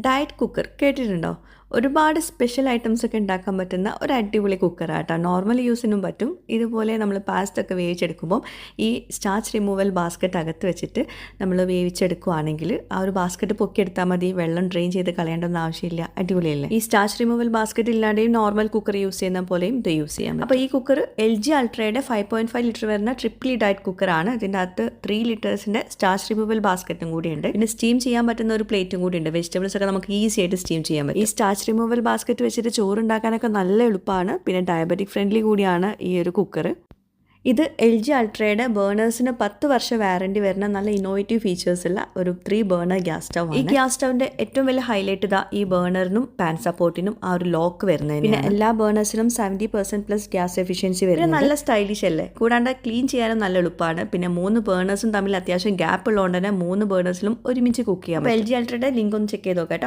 Diet cooker കേട്ടിട്ടുണ്ടോ? ഒരുപാട് special items ഒക്കെ ഉണ്ടാക്കാൻ പറ്റുന്ന ഒരു അടിപൊളി കുക്കറാട്ടോ. നോർമൽ യൂസിനും പറ്റും. ഇതുപോലെ നമ്മൾ പാസ്റ്റ് ഒക്കെ വേവിച്ചെടുക്കുമ്പോൾ ഈ സ്റ്റാർച്ച് റിമൂവൽ ബാസ്ക്കറ്റ് അകത്ത് വെച്ചിട്ട് നമ്മൾ വേവിച്ചെടുക്കുകയാണെങ്കിൽ ആ ഒരു ബാസ്ക്കറ്റ് പൊക്കിയെടുത്താൽ മതി. വെള്ളം ഡ്രെയിൻ ചെയ്ത് കളയേണ്ടൊന്നും ആവശ്യമില്ല. അടിപൊളിയല്ലേ? ഈ സ്റ്റാർച്ച് റിമൂവൽ ബാസ്ക്കറ്റ് ഇല്ലാതെയും നോർമൽ കുക്കർ യൂസ് ചെയ്യുന്ന പോലെയും ഇത് യൂസ് ചെയ്യാം. അപ്പോൾ ഈ കുക്കർ LG അൾട്രയുടെ 5.5 ലിറ്റർ വരുന്ന ട്രിപ്പിളി ഡയറ്റ് കുക്കറാണ്. ഇതിൻ്റെ അകത്ത് 3 ലിറ്റേഴ്സിൻ്റെ സ്റ്റാർച്ച് റിമൂവൽ ബാസ്ക്കറ്റും കൂടിയുണ്ട്. പിന്നെ സ്റ്റീം ചെയ്യാൻ പറ്റുന്ന ഒരു പ്ലേറ്റും കൂടിയുണ്ട്. വെജിറ്റബിൾസ് ഒക്കെ നമുക്ക് ഈസി ആയിട്ട് സ്റ്റീം ചെയ്യാൻ പറ്റും. ഈ സ്റ്റാർച്ച് റിമൂവൽ ബാസ്ക്കറ്റ് വെച്ചിട്ട് ചോറുണ്ടാക്കാനൊക്കെ നല്ല എളുപ്പമാണ്. പിന്നെ ഡയബറ്റിക് ഫ്രണ്ട്ലി കൂടിയാണ് ഈ ഒരു കുക്കർ. ഇത് LG അൾട്രയുടെ ബേണേഴ്സിന് 10 വർഷം വാറണ്ടി വരുന്ന നല്ല ഇന്നോവേറ്റീവ് ഫീച്ചേഴ്സ് ഉള്ള ഒരു 3 ബേണർ ഗ്യാസ് സ്റ്റവ് ആണ്. ഈ ഗ്യാസ് സ്റ്റവിന്റെ ഏറ്റവും വലിയ ഹൈലൈറ്റ് ഇതാ ഈ ബേണറിനും പാൻ സപ്പോർട്ടിനും ആ ഒരു ലോക്ക് വരുന്നത്. പിന്നെ എല്ലാ ബേണേഴ്സിനും 70% പ്ലസ് ഗ്യാസ് എഫിഷ്യൻസി വരുന്നത്. നല്ല സ്റ്റൈലിഷ് അല്ലേ? കൂടാണ്ട് ക്ലീൻ ചെയ്യാനും നല്ല എളുപ്പമാണ്. പിന്നെ 3 ബേണേഴ്സും തമ്മിൽ അത്യാവശ്യം ഗ്യാപ്പ് ഉള്ളതുകൊണ്ട് തന്നെ 3 ബേണേഴ്സിലും ഒരുമിച്ച് കുക്ക് ചെയ്യാം. LG അൾട്രയുടെ ലിങ്ക് ഒന്ന് ചെക്ക് ചെയ്ത് നോക്കാം.